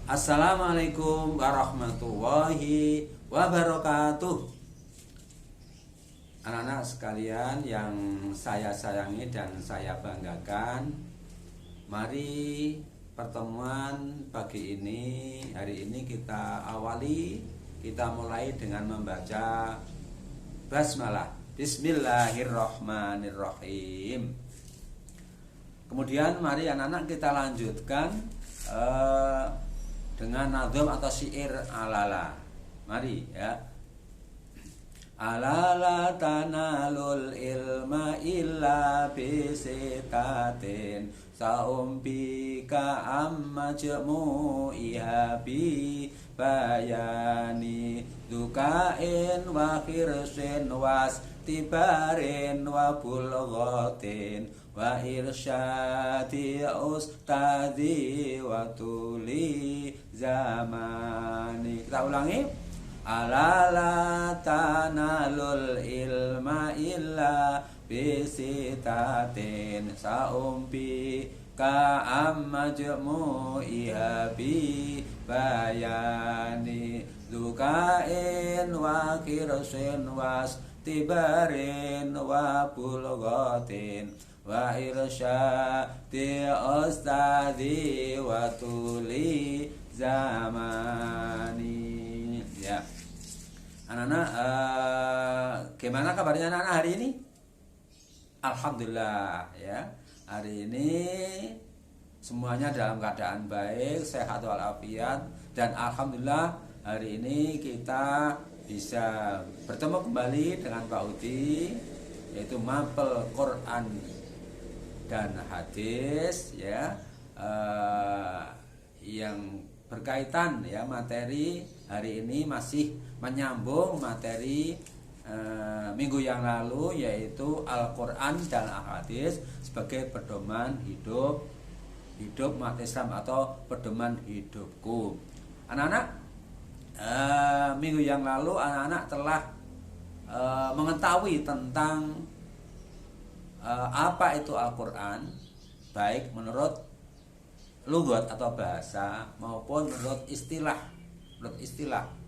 Assalamualaikum warahmatullahi wabarakatuh. Anak-anak sekalian yang saya sayangi dan saya banggakan, mari pertemuan pagi ini, hari ini kita mulai dengan membaca basmalah, bismillahirrahmanirrahim. Kemudian mari anak-anak kita lanjutkan dengan nadham atau syair alala. Mari ya. Alala tanalul ilma illa bisitatin saumpika amma jmu'iha bi bayani dukain wa khirsin was tibarin wa bulghatin wa irsyadi ustadi wa tuli zamani. Kita ulangi. Alala tanalul ilma illa bisitatin saumpi ka amma jmu'iha bi bayani dukain wa khirsin was tibarin wa bulghatin wa irsyadi ustadi wa tuli zamani. Ya, anak-anak, gimana kabarnya anak-anak hari ini? Alhamdulillah ya, hari ini semuanya dalam keadaan baik, sehat walafiat, dan alhamdulillah hari ini kita bisa bertemu kembali dengan Pak Udi, yaitu mapel Quran dan hadis ya, yang berkaitan ya, materi hari ini masih menyambung materi minggu yang lalu, yaitu Al-Quran dan Al-Hadis sebagai pedoman hidup umat Islam atau pedoman hidupku. Anak-anak, minggu yang lalu anak-anak telah mengetahui tentang apa itu Al-Quran, baik menurut lugat atau bahasa maupun menurut istilah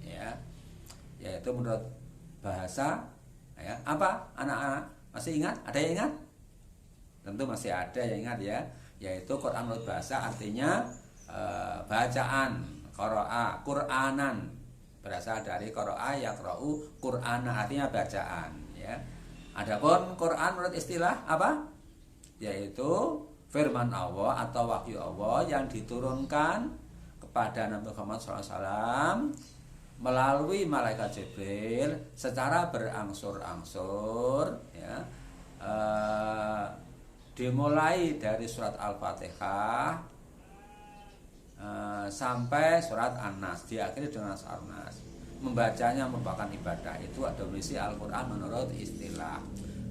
ya, yaitu menurut bahasa ya. Apa anak-anak masih ingat? Ada yang ingat? Tentu masih ada yang ingat ya, yaitu Quran menurut bahasa artinya bacaan, qira'a, Qur'anan, berasal dari qira'a yaqra'u Qur'ana, artinya bacaan ya. Adapun Quran menurut istilah apa? Yaitu firman Allah atau wahyu Allah yang diturunkan kepada Nabi Muhammad SAW melalui malaikat Jibril secara berangsur-angsur ya, dimulai dari surat Al-Fatihah sampai surat An-Nas, diakhiri dengan surat An-Nas. Membacanya merupakan ibadah, itu ada misi Al-Quran menurut istilah.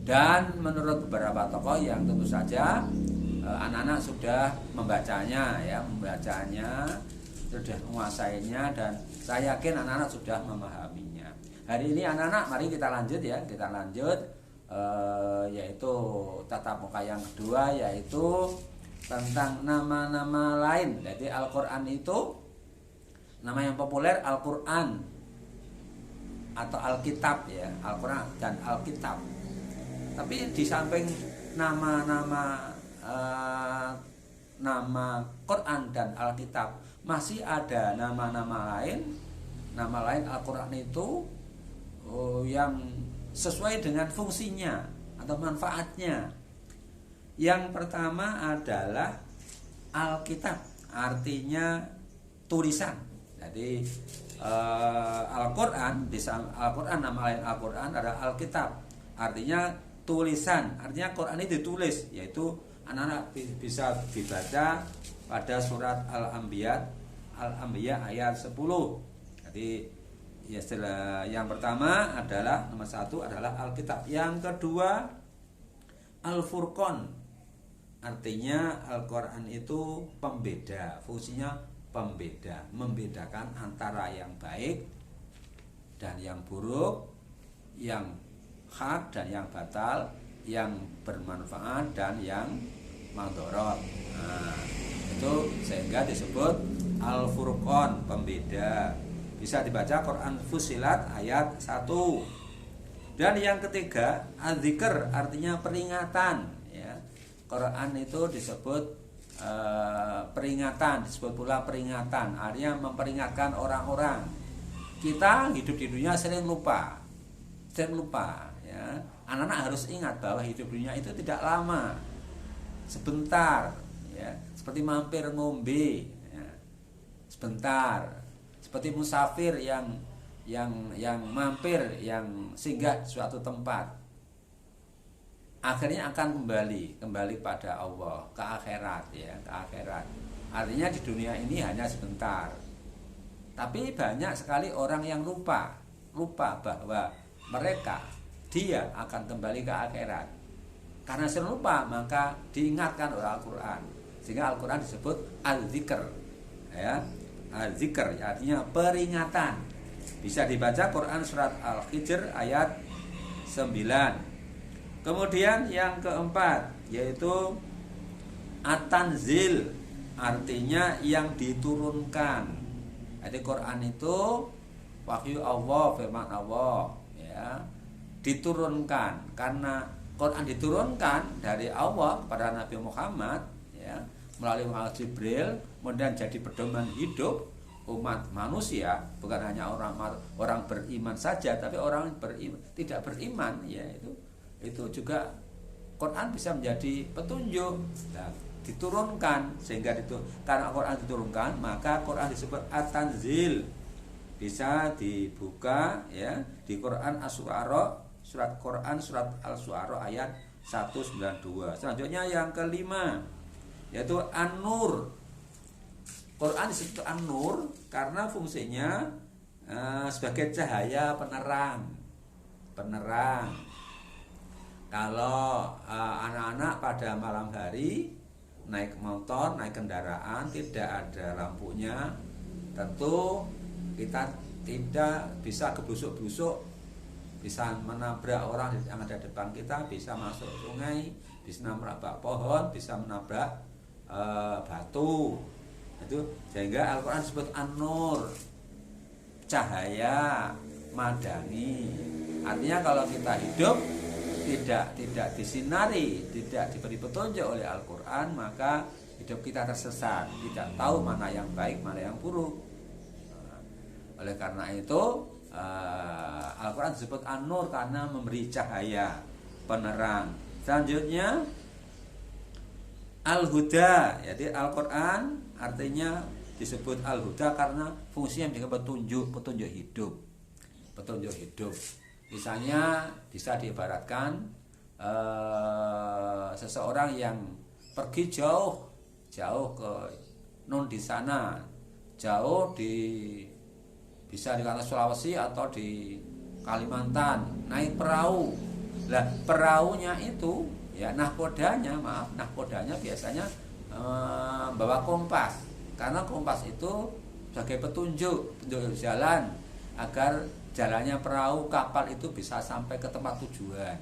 Dan menurut beberapa tokoh yang tentu saja anak-anak sudah membacanya ya, sudah menguasainya, dan saya yakin anak-anak sudah memahaminya. Hari ini anak-anak mari kita lanjut ya, yaitu tatap muka yang kedua, yaitu tentang nama-nama lain. Jadi Al-Quran itu nama yang populer Al-Quran atau Alkitab ya, Al-Quran dan Alkitab. Tapi di samping nama Quran dan Alkitab, masih ada nama-nama lain. Nama lain Al-Quran itu yang sesuai dengan fungsinya atau manfaatnya. Yang pertama adalah Alkitab, artinya tulisan. Jadi Al-Quran, nama lain Al-Quran adalah Alkitab, artinya tulisan, artinya Quran ini ditulis, yaitu anak-anak bisa dibaca pada surat Al-Anbiya ayat 10. Jadi ya, yang pertama adalah nomor 1 adalah Alkitab. Yang kedua Al-Furqan, artinya Al-Quran itu pembeda, fungsinya pembeda, membedakan antara yang baik dan yang buruk, yang hak dan yang batal, yang bermanfaat dan yang mandorot. Nah, itu sehingga disebut Al-Furqan. beda. Bisa dibaca Quran Fussilat ayat 1. Dan yang ketiga, adzikr artinya peringatan ya. Quran itu disebut peringatan, disebut pula peringatan, artinya memperingatkan orang-orang. Kita hidup di dunia sering lupa ya. Anak-anak harus ingat bahwa hidup dunia itu tidak lama, sebentar ya, seperti mampir ngombe ya. Sebentar, seperti musafir yang mampir, yang singgah di suatu tempat, akhirnya akan kembali pada Allah, ke akhirat ya, ke akhirat. Artinya di dunia ini hanya sebentar. Tapi banyak sekali orang yang lupa bahwa dia akan kembali ke akhirat. Karena sering lupa, maka diingatkan oleh Al-Quran. Sehingga Al-Quran disebut al-zikr ya. Al-zikr artinya peringatan. Bisa dibaca Quran surat Al-Hijr ayat 9. Kemudian yang keempat yaitu at-tanzil, artinya yang diturunkan. Jadi Quran itu wahyu Allah, firman Allah ya, diturunkan. Karena Quran diturunkan dari Allah kepada Nabi Muhammad ya, melalui Malaikat Jibril, kemudian jadi pedoman hidup umat manusia, bukan hanya orang beriman saja, tapi orang tidak beriman ya, itu juga Quran bisa menjadi petunjuk. Nah, diturunkan sehingga karena Quran diturunkan, maka Quran disebut at-tanzil. Bisa dibuka ya di Quran Asy-Syu'ara, surat Al-Syu'ara ayat 192. Selanjutnya yang kelima yaitu An-Nur. Quran disebut An-Nur karena fungsinya sebagai cahaya penerang. Kalau anak-anak pada malam hari naik motor, naik kendaraan, tidak ada lampunya, tentu kita tidak bisa kebusuk-busuk, bisa menabrak orang yang ada depan kita, bisa masuk sungai, bisa menabrak pohon, bisa menabrak batu. Itu sehingga Al-Quran disebut An-Nur, cahaya madani. Artinya kalau kita hidup tidak disinari, tidak diberi petunjuk oleh Al-Quran, maka hidup kita tersesat, tidak tahu mana yang baik, mana yang buruk. Oleh karena itu Al-Quran disebut An-Nur karena memberi cahaya penerang. Selanjutnya Al-Huda, jadi Al-Quran artinya disebut Al-Huda karena fungsinya menjadi petunjuk hidup. Misalnya bisa diibaratkan seseorang yang pergi jauh ke di sana, jauh bisa di kota Sulawesi atau di Kalimantan, naik perahu. Lah perahunya itu ya nahkodanya biasanya bawa kompas, karena kompas itu sebagai petunjuk jalan agar jalannya perahu kapal itu bisa sampai ke tempat tujuan.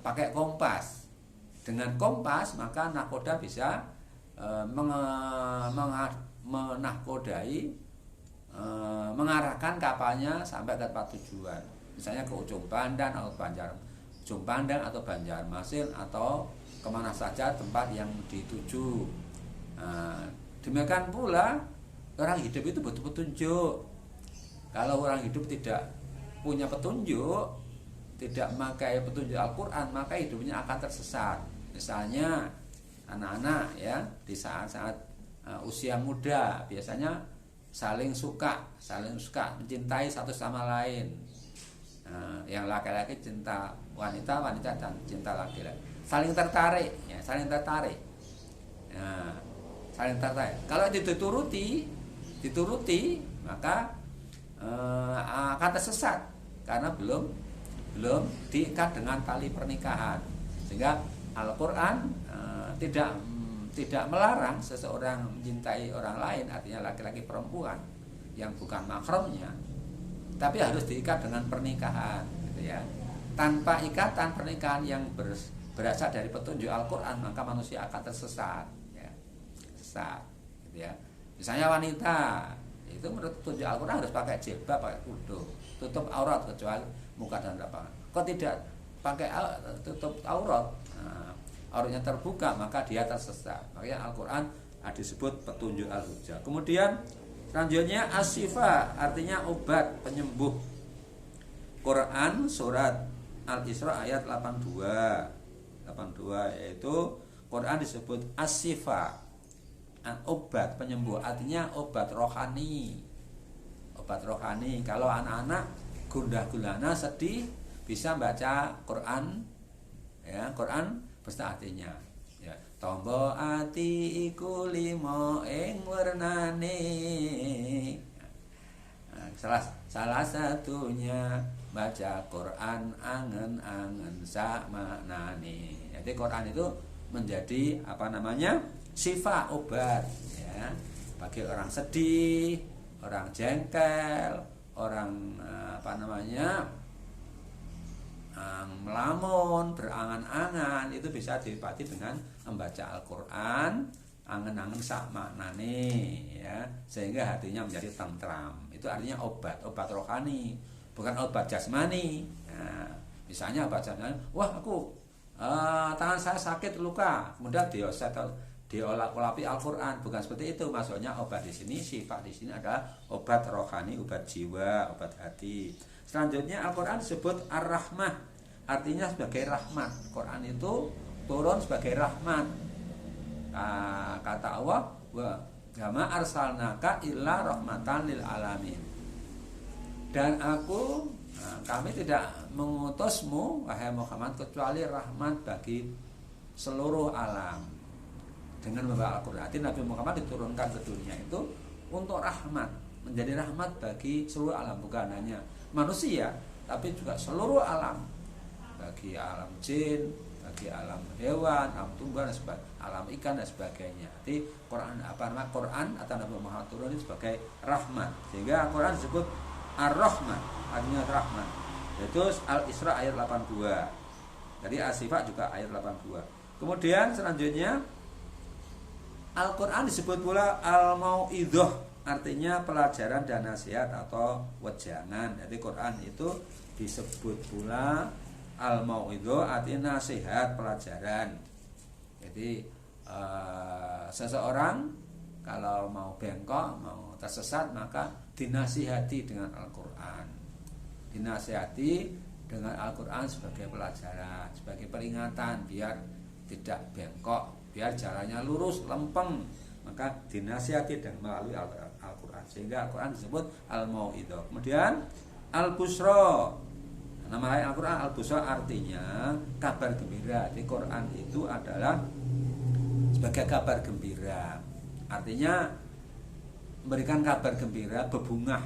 Pakai kompas. Dengan kompas maka nahkoda bisa mengarahkan kapalnya sampai ke tempat tujuan. Misalnya ke Ujung Pandan atau Banjarmasin atau kemana saja tempat yang dituju. Demikian pula orang hidup itu butuh petunjuk. Kalau orang hidup tidak punya petunjuk, tidak memakai petunjuk Al-Quran, maka hidupnya akan tersesat. Misalnya anak-anak ya di saat-saat usia muda biasanya saling suka mencintai satu sama lain. Yang laki-laki cinta wanita dan cinta laki-laki, saling tertarik. Kalau itu dituruti maka akan tersesat karena belum diikat dengan tali pernikahan. Sehingga Al-Quran tidak melarang seseorang mencintai orang lain, artinya laki-laki perempuan yang bukan mahramnya, tapi harus diikat dengan pernikahan gitu ya. Tanpa ikatan pernikahan yang berasal dari petunjuk Al-Quran, maka manusia akan tersesat ya. gitu ya. Misalnya wanita itu menurut petunjuk Al-Quran harus pakai jilbab, pakai kudung, tutup aurat kecuali muka dan lapangan. Kok tidak pakai tutup aurat, nah, auratnya terbuka, maka dia tersesat. Makanya Al-Quran disebut petunjuk al-hujjah. Kemudian selanjutnya as-sifa, artinya obat penyembuh. Quran surat Al-Isra ayat 82 yaitu Quran disebut as-sifa, obat penyembuh, artinya obat rohani. Obat rohani. Kalau anak-anak gundah gulana sedih bisa baca Quran, ya, Quran beserta artinya. Ya, tombo ati iku limo ing wernane. Nah, salah satunya baca Quran angen-angen sak maknane. Jadi Quran itu menjadi sifat obat, ya, bagi orang sedih, orang jengkel, orang melamun, berangan-angan, itu bisa diobati dengan membaca Al-Quran angen-angen sak maknane, ya, sehingga hatinya menjadi tentram. Itu artinya obat rohani, bukan obat jasmani. Nah, misalnya obat jasmani, wah aku tangan saya sakit luka, kemudian diolap-olapi Al-Quran, bukan seperti itu maksudnya. Obat di sini, sifat di sini adalah obat rohani, obat jiwa, obat hati. Selanjutnya Al-Quran disebut Ar-Rahmah, artinya sebagai rahmat. Quran itu turun sebagai rahmat. Kata Allah, wa ma arsalnaka illa rahmatan lil alamin. Dan kami tidak mengutusmu wahai Muhammad kecuali rahmat bagi seluruh alam. Dengan membawa Al-Quran, Nabi Muhammad diturunkan ke dunia itu untuk rahmat, menjadi rahmat bagi seluruh alam, bukan hanya manusia tapi juga seluruh alam, bagi alam jin, bagi alam hewan, alam tumbuhan, alam ikan dan sebagainya. Jadi Quran atau Nabi Muhammad turun ini sebagai rahmat, sehingga Al-Quran disebut Ar-Rahman, artinya rahmat. Yaitu Al-Isra ayat 82. Jadi As-Sifat juga ayat 82. Kemudian selanjutnya Al-Quran disebut pula Al-Mau'idhah, artinya pelajaran dan nasihat atau wejangan. Jadi Quran itu disebut pula Al-Mau'idhah, artinya nasihat, pelajaran. Jadi seseorang kalau mau bengkok, mau tersesat, maka dinasihati dengan Al-Quran. Dinasihati dengan Al-Quran sebagai pelajaran, sebagai peringatan biar tidak bengkok, biar jalannya lurus, lempeng, maka dinasihati dengan melalui Al-Quran, sehingga Al-Quran disebut Al-Mau'idhah. Kemudian Al-Busra, nama lain Al-Quran Al-Busra artinya kabar gembira. Di Quran itu adalah sebagai kabar gembira, artinya memberikan kabar gembira, bebungah.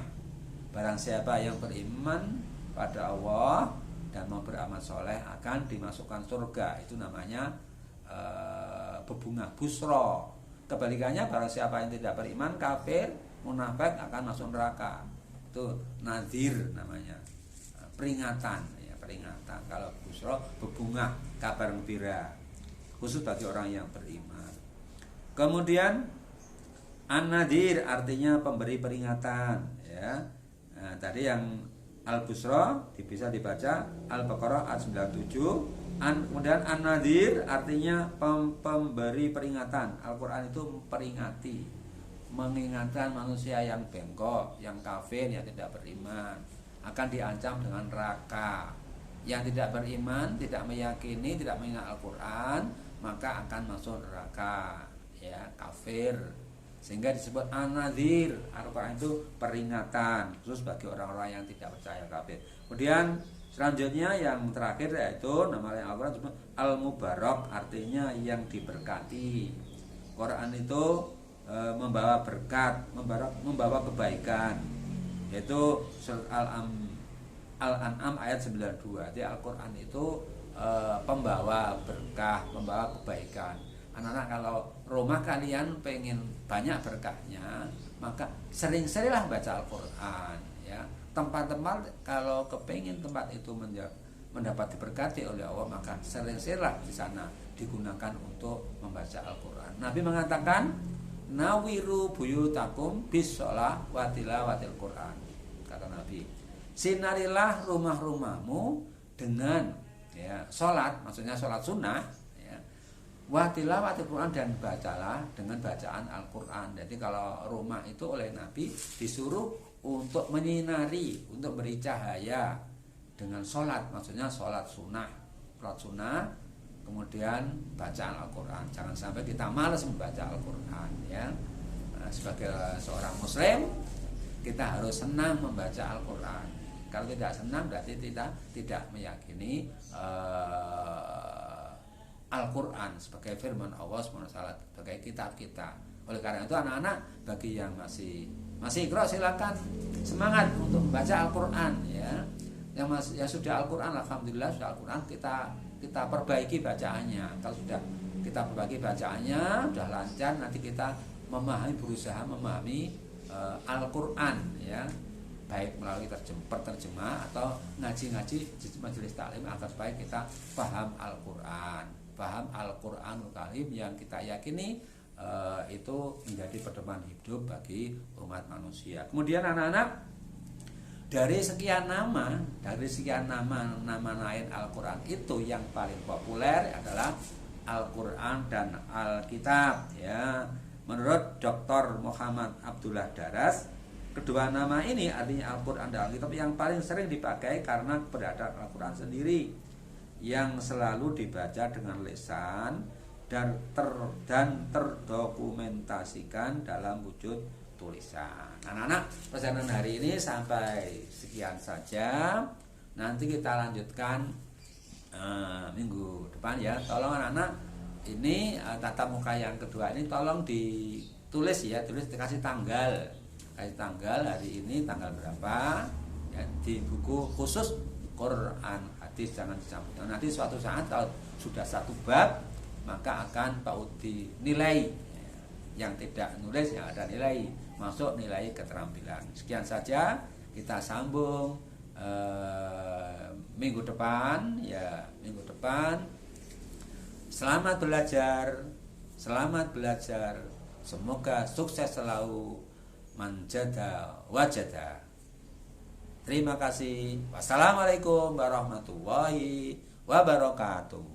Barang siapa yang beriman pada Allah dan mau beramal soleh akan dimasukkan surga. Itu namanya bebungah, busro. Kebalikannya, barang siapa yang tidak beriman, kafir, munafik akan masuk neraka. Itu nadhir namanya, peringatan, ya, peringatan. Kalau busro, bebungah, kabar gembira, khusus bagi orang yang beriman. Kemudian an-nadhir artinya pemberi peringatan, ya. Nah, tadi yang Al-Busra bisa dibaca Al-Baqarah ayat 97. Kemudian an-nadhir artinya pemberi peringatan. Al-Quran itu memperingati, mengingatkan manusia yang bengkok, yang kafir, yang tidak beriman akan diancam dengan neraka. Yang tidak beriman, tidak meyakini, tidak mengingat Al-Quran, maka akan masuk neraka, ya, kafir. Sehingga disebut an-nadhir. Al-Quran itu peringatan khusus bagi orang-orang yang tidak percaya, kafir. Kemudian selanjutnya yang terakhir yaitu nama lain Al-Quran disebut Al-Mubarak, artinya yang diberkati. Quran itu membawa berkat, membawa kebaikan. Yaitu surat Al-An'am ayat 92. Jadi Al-Quran itu pembawa berkah, pembawa kebaikan. Anak-anak, kalau rumah kalian pengen banyak berkahnya, maka sering-seringlah baca Al-Quran, ya. Tempat-tempat kalau kepingin tempat itu mendapat diberkati oleh Allah, maka sering-seringlah di sana digunakan untuk membaca Al-Quran. Nabi mengatakan, nawiru buyutakum bisolah watilawatil Quran, kata Nabi. Sinarilah rumah-rumahmu dengan ya sholat, maksudnya sholat sunnah ya, watilawatil Quran, dan bacalah dengan bacaan Al-Quran. Jadi kalau rumah itu oleh Nabi disuruh untuk menyinari, untuk beri cahaya dengan sholat, maksudnya sholat sunnah, kemudian bacaan Al-Quran. Jangan sampai kita malas membaca Al-Quran ya. Nah, sebagai seorang muslim kita harus senang membaca Al-Quran. Kalau tidak senang berarti tidak meyakini Al-Quran sebagai firman Allah SWT, sebagai kitab kita. Oleh karena itu anak-anak, bagi yang masih iqra, silakan semangat untuk membaca Al-Quran ya. Yang sudah Al-Quran, alhamdulillah sudah Al-Quran, kita perbaiki bacaannya. Kalau sudah kita perbaiki bacaannya, sudah lancar, nanti kita berusaha memahami Al-Quran ya, baik melalui terjemah atau ngaji-ngaji di majelis taklim, agar supaya kita paham Al-Quran, paham Al-Quranul Karim yang kita yakini itu menjadi pedoman hidup bagi umat manusia. Kemudian anak-anak, dari sekian nama lain Al-Quran itu yang paling populer adalah Al-Quran dan Alkitab ya. Menurut Dr. Muhammad Abdullah Daras, kedua nama ini artinya Al-Quran dan Alkitab yang paling sering dipakai karena keberadaan Al-Quran sendiri yang selalu dibaca dengan lisan dan terdokumentasikan dalam wujud tulisan. Anak-anak, perjalanan hari ini sampai sekian saja. Nanti kita lanjutkan minggu depan ya. Tolong anak-anak, ini tatap muka yang kedua ini tolong ditulis ya, dikasih tanggal hari ini tanggal berapa ya, di buku khusus Quran hadis, jangan dicampur. Nanti suatu saat kalau sudah satu bab maka akan PAUD dinilai. Yang tidak nulis yang ada nilai, masuk nilai keterampilan. Sekian saja, kita sambung minggu depan ya. Minggu depan selamat belajar, semoga sukses selalu, manjada wajada. Terima kasih. Wassalamualaikum warahmatullahi wabarakatuh.